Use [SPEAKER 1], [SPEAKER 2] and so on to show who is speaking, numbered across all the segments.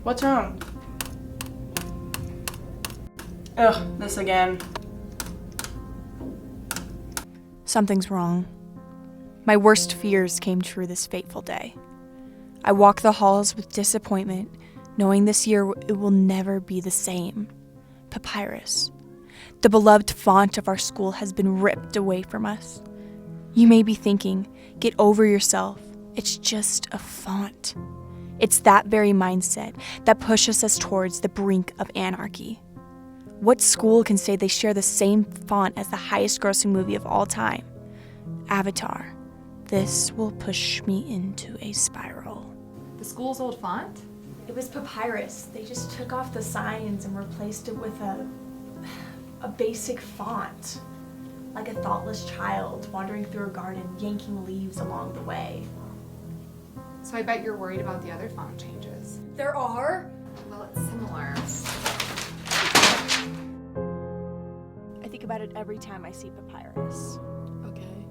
[SPEAKER 1] What's wrong? Ugh, this again.
[SPEAKER 2] Something's wrong. My worst fears came true this fateful day. I walk the halls with disappointment, knowing this year it will never be the same. Papyrus. The beloved font of our school has been ripped away from us. You may be thinking, get over yourself. It's just a font. It's that very mindset that pushes us towards the brink of anarchy. What school can say they share the same font as the highest grossing movie of all time? Avatar. This will push me into a spiral.
[SPEAKER 3] The school's old font?
[SPEAKER 2] It was Papyrus. They just took off the signs and replaced it with a basic font. Like a thoughtless child wandering through a garden, yanking leaves along the way.
[SPEAKER 3] So I bet you're worried about the other font changes.
[SPEAKER 2] There are?
[SPEAKER 3] Well, it's similar.
[SPEAKER 2] I think about it every time I see Papyrus.
[SPEAKER 3] Okay.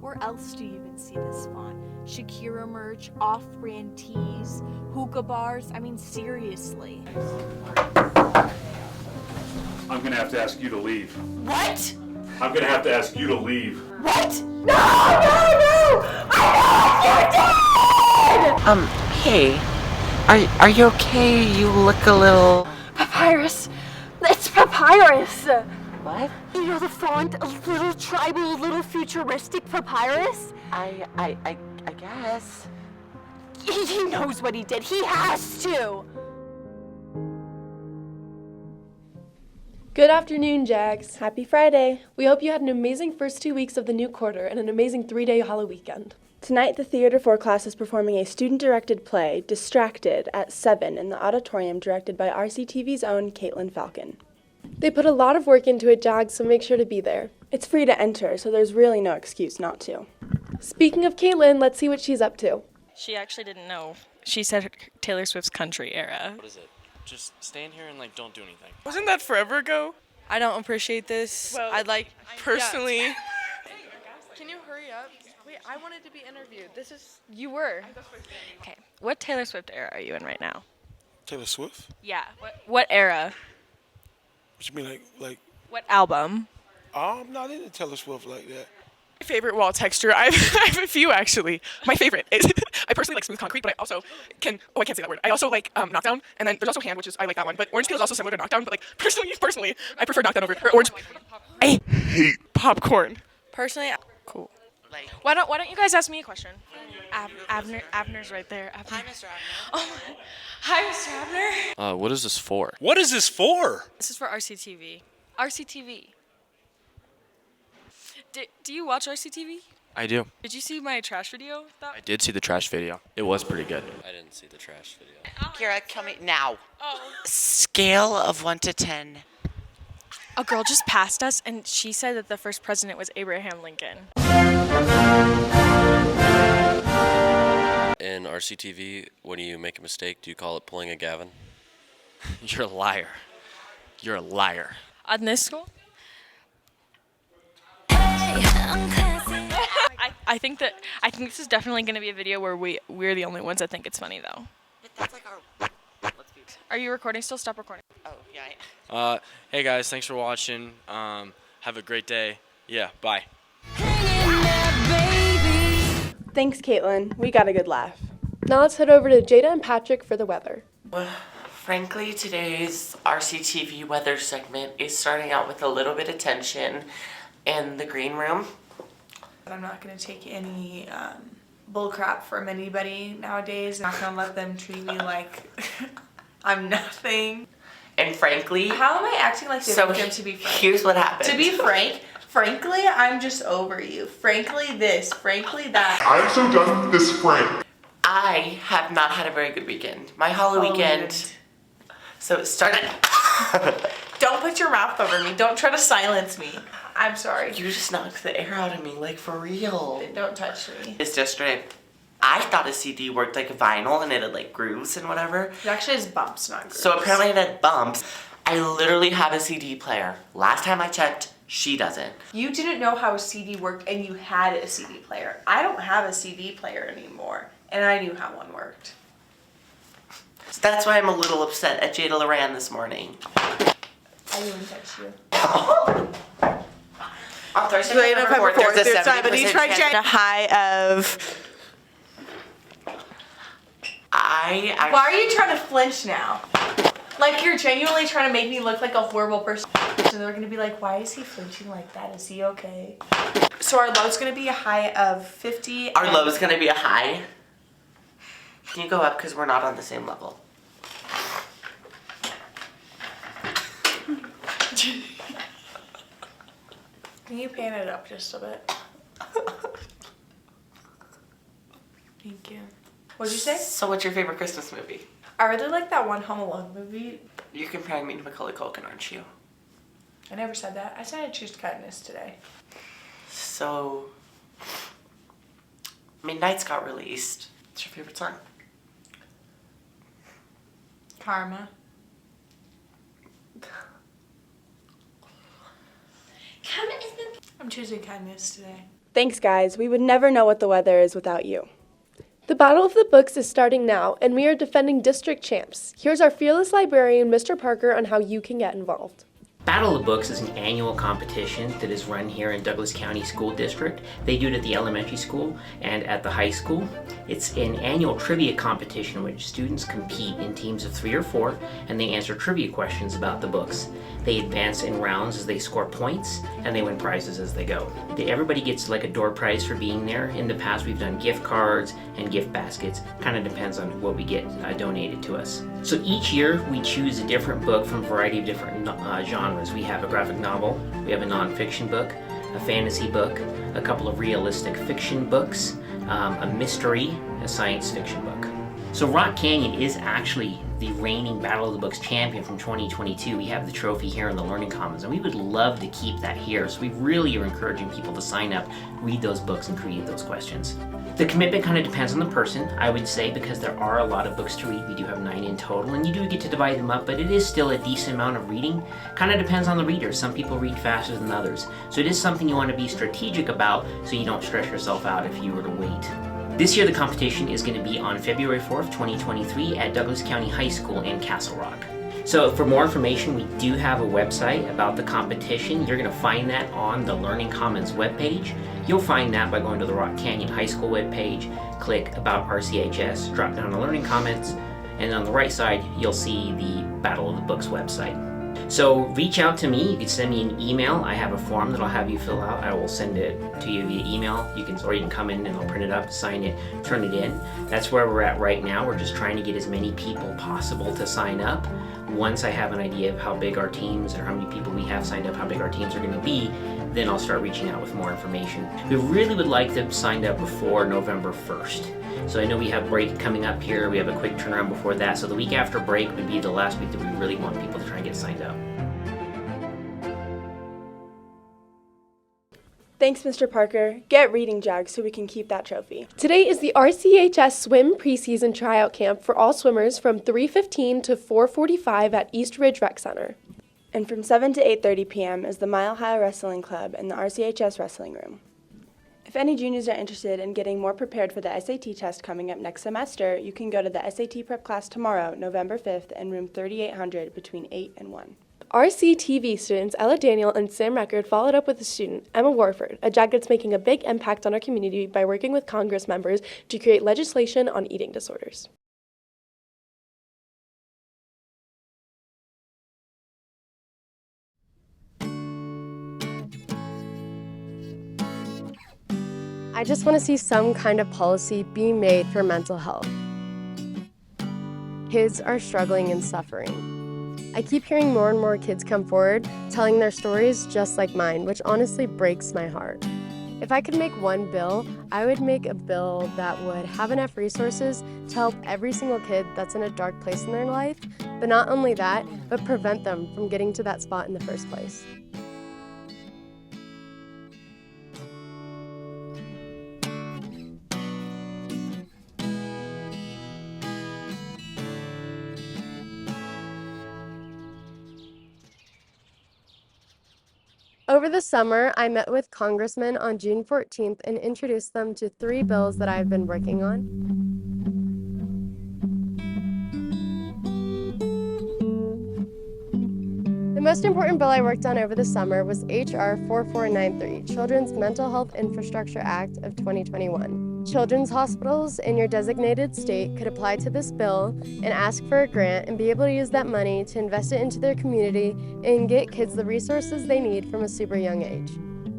[SPEAKER 2] Where else do you even see this font? Shakira merch, off-brand tees, hookah bars? I mean, seriously.
[SPEAKER 4] I'm gonna have to ask you to leave.
[SPEAKER 2] What?
[SPEAKER 4] I'm gonna have to ask you to leave.
[SPEAKER 2] What? No! I know! You're dead!
[SPEAKER 5] Hey. Are you okay? You look a little...
[SPEAKER 2] Papyrus! It's Papyrus!
[SPEAKER 5] What?
[SPEAKER 2] You know the font? A little tribal, a little futuristic Papyrus?
[SPEAKER 5] I guess.
[SPEAKER 2] He knows what he did. He has to!
[SPEAKER 6] Good afternoon, Jags. Happy Friday. We hope you had an amazing first 2 weeks of the new quarter and an amazing 3-day Halloween weekend. Tonight, the Theater 4 class is performing a student-directed play, Distracted, at 7 in the auditorium directed by RCTV's own Caitlin Falcon. They put a lot of work into it, Jags, so make sure to be there. It's free to enter, so there's really no excuse not to. Speaking of Caitlin, let's see what she's up to.
[SPEAKER 7] She actually didn't know. She said Taylor Swift's country era.
[SPEAKER 8] What is it? Just stand here and don't do anything.
[SPEAKER 9] Wasn't that forever ago? I don't appreciate this.
[SPEAKER 6] Well,
[SPEAKER 9] Personally.
[SPEAKER 6] Yeah. Can you hurry up? Wait, I wanted to be interviewed. You were.
[SPEAKER 7] Okay, what Taylor Swift era are you in right now?
[SPEAKER 10] Taylor Swift?
[SPEAKER 7] Yeah. What era?
[SPEAKER 10] What you mean, like?
[SPEAKER 7] What album?
[SPEAKER 10] I'm not into Taylor Swift like that.
[SPEAKER 9] My favorite wall texture. I have a few actually. My favorite is I personally like Smooth Concrete, but I also can. Oh, I can't say that word. I also like Knockdown, and then there's also Hand, which is I like that one. But Orange Peel is also similar to Knockdown, but like personally, I prefer Knockdown over or Orange. I hate popcorn.
[SPEAKER 7] Personally, cool. Why don't you guys ask me a question? Abner's right there. Abner.
[SPEAKER 5] Hi, Mr. Abner.
[SPEAKER 7] Oh, hi, Mr. Abner.
[SPEAKER 8] What is this for?
[SPEAKER 4] What is this for?
[SPEAKER 7] This is for RCTV. RCTV. Do you watch RCTV?
[SPEAKER 8] I do.
[SPEAKER 7] Did you see my trash video?
[SPEAKER 8] I did see the trash video. It was pretty good.
[SPEAKER 5] I didn't see the trash video. Kira, tell me now.
[SPEAKER 7] Oh.
[SPEAKER 5] Scale of 1 to 10.
[SPEAKER 7] A girl just passed us, and she said that the first president was Abraham Lincoln.
[SPEAKER 8] In RCTV, when you make a mistake, do you call it pulling a Gavin? You're a liar. You're a liar.
[SPEAKER 7] On this school? I think this is definitely going to be a video where we're the only ones that think it's funny, though.
[SPEAKER 5] But that's like our...
[SPEAKER 7] Are you recording still? Stop recording.
[SPEAKER 5] Oh, yeah.
[SPEAKER 8] Hey guys, thanks for watching. Have a great day. Yeah, bye.
[SPEAKER 6] Thanks, Caitlin. We got a good laugh. Now let's head over to Jada and Patrick for the weather.
[SPEAKER 5] Frankly, today's RCTV weather segment is starting out with a little bit of tension in the green room.
[SPEAKER 1] I'm not going to take any bull crap from anybody nowadays. I'm not going to let them treat me like I'm nothing.
[SPEAKER 5] And frankly...
[SPEAKER 1] How am I acting like this with them, to be frank?
[SPEAKER 5] Here's what happened.
[SPEAKER 1] To be frankly, I'm just over you. Frankly this, frankly that.
[SPEAKER 11] I'm so done with this Frank.
[SPEAKER 5] I have not had a very good weekend. My Halloween weekend... So it started...
[SPEAKER 1] Don't put your mouth over me. Don't try to silence me. I'm sorry.
[SPEAKER 5] You just knocked the air out of me, like for real.
[SPEAKER 1] Don't touch me.
[SPEAKER 5] It's yesterday. I thought a CD worked like a vinyl and it had like grooves and whatever.
[SPEAKER 1] It actually has bumps, not grooves.
[SPEAKER 5] So apparently it had bumps. I literally have a CD player. Last time I checked, she doesn't.
[SPEAKER 1] You didn't know how a CD worked and you had a CD player. I don't have a CD player anymore and I knew how one worked.
[SPEAKER 5] So that's why I'm a little upset at Jada Loran this morning.
[SPEAKER 1] I didn't text you.
[SPEAKER 5] On Thursday, November 4th, there's a 70% chance.
[SPEAKER 1] A high of... Why are you trying to flinch now? Like, you're genuinely trying to make me look like a horrible person. So they're gonna be like, why is he flinching like that? Is he okay? So our low's gonna be a high of 50.
[SPEAKER 5] Our low's gonna be a high. Can you go up, because we're not on the same level?
[SPEAKER 1] Can you pan it up just a bit? Thank you. What'd you say?
[SPEAKER 5] So what's your favorite Christmas movie?
[SPEAKER 1] I really like that one Home Alone movie.
[SPEAKER 5] You're comparing me to Macaulay Culkin, aren't you?
[SPEAKER 1] I never said that. I said I choose kindness today.
[SPEAKER 5] So, Midnight's got released. What's your favorite song?
[SPEAKER 1] Karma. I'm choosing kindness today.
[SPEAKER 6] Thanks, guys. We would never know what the weather is without you. The Battle of the Books is starting now, and we are defending district champs. Here's our fearless librarian, Mr. Parker, on how you can get involved.
[SPEAKER 12] Battle of the Books is an annual competition that is run here in Douglas County School District. They do it at the elementary school and at the high school. It's an annual trivia competition in which students compete in teams of 3 or 4 and they answer trivia questions about the books. They advance in rounds as they score points and they win prizes as they go. Everybody gets like a door prize for being there. In the past we've done gift cards and gift baskets. Kind of depends on what we get donated to us. So each year we choose a different book from a variety of different genres. We have a graphic novel, we have a nonfiction book, a fantasy book, a couple of realistic fiction books, a mystery, a science fiction book. So Rock Canyon is actually the reigning Battle of the Books champion from 2022. We have the trophy here in the Learning Commons, and we would love to keep that here. So we really are encouraging people to sign up, read those books, and create those questions. The commitment kind of depends on the person, I would say, because there are a lot of books to read. We do have 9 in total, and you do get to divide them up, but it is still a decent amount of reading. Kind of depends on the reader. Some people read faster than others. So it is something you want to be strategic about so you don't stress yourself out if you were to wait. This year the competition is going to be on February 4th, 2023 at Douglas County High School in Castle Rock. So for more information, we do have a website about the competition. You're going to find that on the Learning Commons webpage. You'll find that by going to the Rock Canyon High School webpage, click About RCHS, drop down to Learning Commons, and on the right side, you'll see the Battle of the Books website. So reach out to me. You can send me an email. I have a form that I'll have you fill out. I will send it to you via email. Or you can come in and I'll print it up, sign it, turn it in. That's where we're at right now. We're just trying to get as many people possible to sign up. Once I have an idea of how big our teams or how many people we have signed up, how big our teams are going to be, then I'll start reaching out with more information. We really would like them signed up before November 1st. So I know we have break coming up here. We have a quick turnaround before that. So the week after break would be the last week that we really want people to try and get signed up.
[SPEAKER 6] Thanks, Mr. Parker. Get reading, Jag, so we can keep that trophy. Today is the RCHS Swim Preseason Tryout Camp for all swimmers from 3:15 to 4:45 at East Ridge Rec Center. And from 7 to 8:30 p.m. is the Mile High Wrestling Club in the RCHS Wrestling Room. If any juniors are interested in getting more prepared for the SAT test coming up next semester, you can go to the SAT prep class tomorrow, November 5th, in room 3800 between 8 and 1. RCTV students Ella Daniel and Sam Record followed up with a student, Emma Warford, a JAG that's making a big impact on our community by working with Congress members to create legislation on eating disorders. I just want to see some kind of policy being made for mental health. Kids are struggling and suffering. I keep hearing more and more kids come forward telling their stories just like mine, which honestly breaks my heart. If I could make one bill, I would make a bill that would have enough resources to help every single kid that's in a dark place in their life, but not only that, but prevent them from getting to that spot in the first place. Over the summer, I met with congressmen on June 14th and introduced them to 3 bills that I've been working on. most important bill I worked on over the summer was HR 4493, Children's Mental Health Infrastructure Act of 2021. Children's hospitals in your designated state could apply to this bill and ask for a grant and be able to use that money to invest it into their community and get kids the resources they need from a super young age.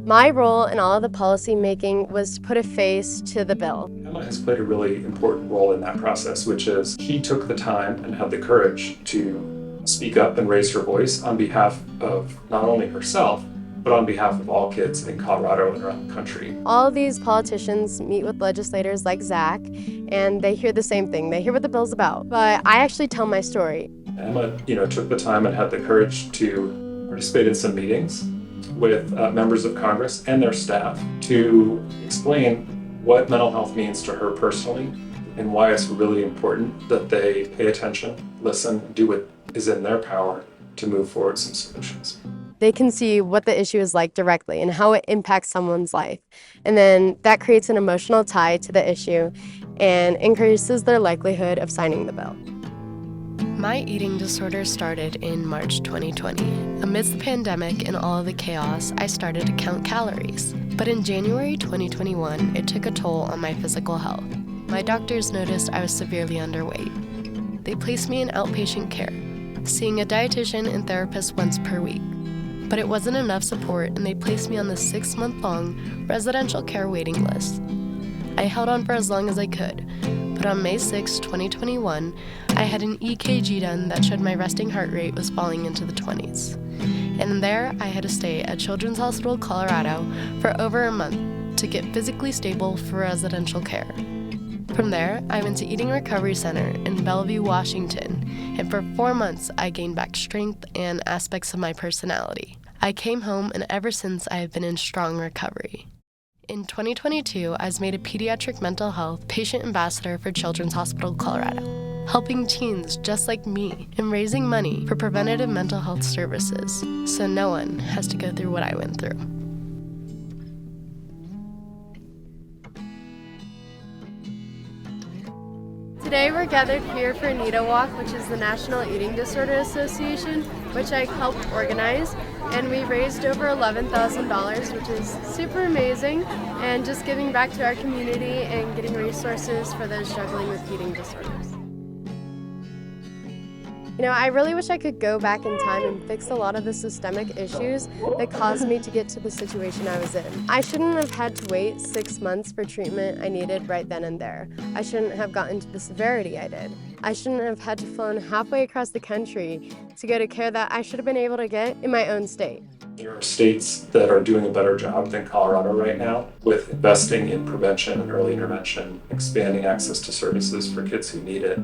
[SPEAKER 6] My role in all of the policy making was to put a face to the bill.
[SPEAKER 13] Emma has played a really important role in that process, which is she took the time and had the courage to speak up and raise her voice on behalf of not only herself, but on behalf of all kids in Colorado and around the country.
[SPEAKER 6] All of these politicians meet with legislators like Zach, and they hear the same thing. They hear what the bill's about. But I actually tell my story.
[SPEAKER 13] Emma, took the time and had the courage to participate in some meetings with members of Congress and their staff to explain what mental health means to her personally and why it's really important that they pay attention, listen, do what is in their power to move forward some solutions.
[SPEAKER 6] They can see what the issue is like directly and how it impacts someone's life. And then that creates an emotional tie to the issue and increases their likelihood of signing the bill.
[SPEAKER 14] My eating disorder started in March 2020. Amidst the pandemic and all of the chaos, I started to count calories. But in January 2021, it took a toll on my physical health. My doctors noticed I was severely underweight. They placed me in outpatient care, seeing a dietitian and therapist once per week. But it wasn't enough support, and they placed me on the 6-month-long residential care waiting list. I held on for as long as I could, but on May 6, 2021, I had an EKG done that showed my resting heart rate was falling into the 20s. And there, I had to stay at Children's Hospital Colorado for over a month to get physically stable for residential care. From there, I went to Eating Recovery Center in Bellevue, Washington, and for 4 months, I gained back strength and aspects of my personality. I came home, and ever since, I have been in strong recovery. In 2022, I was made a pediatric mental health patient ambassador for Children's Hospital Colorado, helping teens just like me and raising money for preventative mental health services so no one has to go through what I went through.
[SPEAKER 6] Today we're gathered here for NEDA Walk, which is the National Eating Disorder Association, which I helped organize, and we raised over $11,000, which is super amazing, and just giving back to our community and getting resources for those struggling with eating disorders. I really wish I could go back in time and fix a lot of the systemic issues that caused me to get to the situation I was in. I shouldn't have had to wait 6 months for treatment I needed right then and there. I shouldn't have gotten to the severity I did. I shouldn't have had to flown halfway across the country to go to care that I should have been able to get in my own state.
[SPEAKER 13] There are states that are doing a better job than Colorado right now with investing in prevention and early intervention, expanding access to services for kids who need it.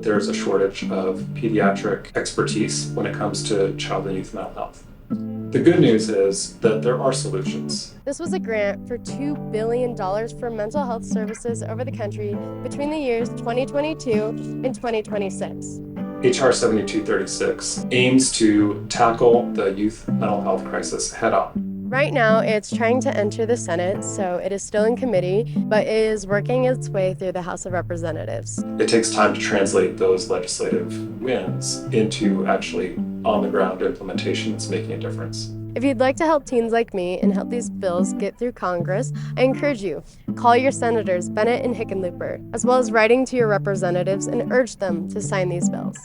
[SPEAKER 13] There's a shortage of pediatric expertise when it comes to child and youth mental health. The good news is that there are solutions.
[SPEAKER 6] This was a grant for $2 billion for mental health services over the country between the years 2022 and 2026.
[SPEAKER 13] HR 7236 aims to tackle the youth mental health crisis head on.
[SPEAKER 6] Right now, it's trying to enter the Senate, so it is still in committee, but it is working its way through the House of Representatives.
[SPEAKER 13] It takes time to translate those legislative wins into actually on-the-ground implementation that's making a difference.
[SPEAKER 6] If you'd like to help teens like me and help these bills get through Congress, I encourage you, call your senators Bennett and Hickenlooper, as well as writing to your representatives and urge them to sign these bills.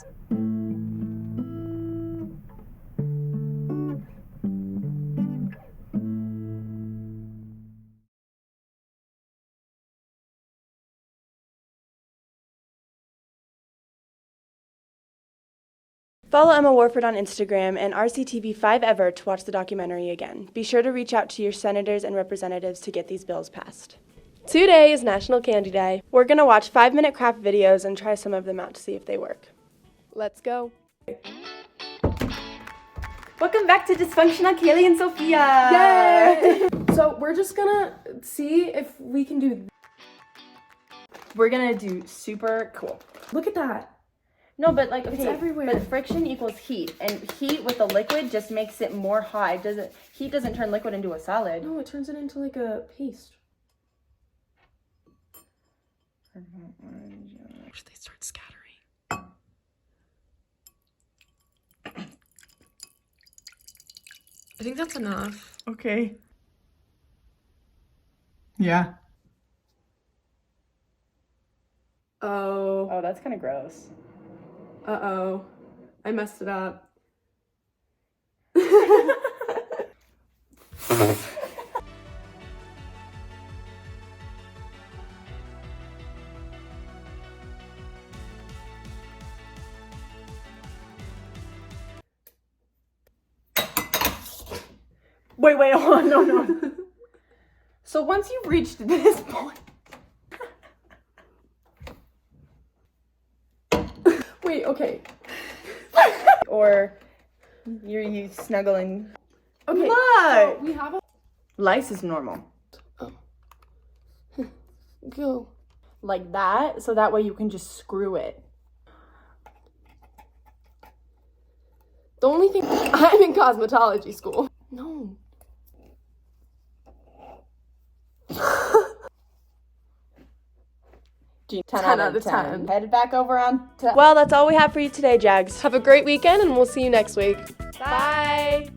[SPEAKER 2] Follow Emma Warford on Instagram and RCTV 5 Ever to watch the documentary again. Be sure to reach out to your senators and representatives to get these bills passed. Today is National Candy Day. We're going to watch 5-minute craft videos and try some of them out to see if they work. Let's go.
[SPEAKER 15] Welcome back to Dysfunctional Kaylee and Sophia.
[SPEAKER 2] Yay! So we're just going to see if we can do. We're going to do super cool. Look at that.
[SPEAKER 15] No, but like, okay,
[SPEAKER 2] it's everywhere.
[SPEAKER 15] But friction equals heat, and heat with a liquid just makes it more hot. Heat doesn't turn liquid into a solid.
[SPEAKER 2] No, it turns it into like a paste.
[SPEAKER 9] They start scattering.
[SPEAKER 16] I think that's enough.
[SPEAKER 9] Okay. Yeah.
[SPEAKER 6] Oh.
[SPEAKER 15] Oh, that's kind of gross.
[SPEAKER 6] Uh-oh. I messed it up. Wait, hold on, no. So once you've reached this point. Wait, okay.
[SPEAKER 15] Or you snuggling.
[SPEAKER 6] Okay.
[SPEAKER 15] Look!
[SPEAKER 6] So we have a
[SPEAKER 15] Lice is normal.
[SPEAKER 6] go like that, so that way you can just screw it. The only thing I'm in cosmetology school. No.
[SPEAKER 15] 10 out of 10. Head back over on.
[SPEAKER 6] Well, that's all we have for you today, Jags. Have a great weekend, and we'll see you next week. Bye.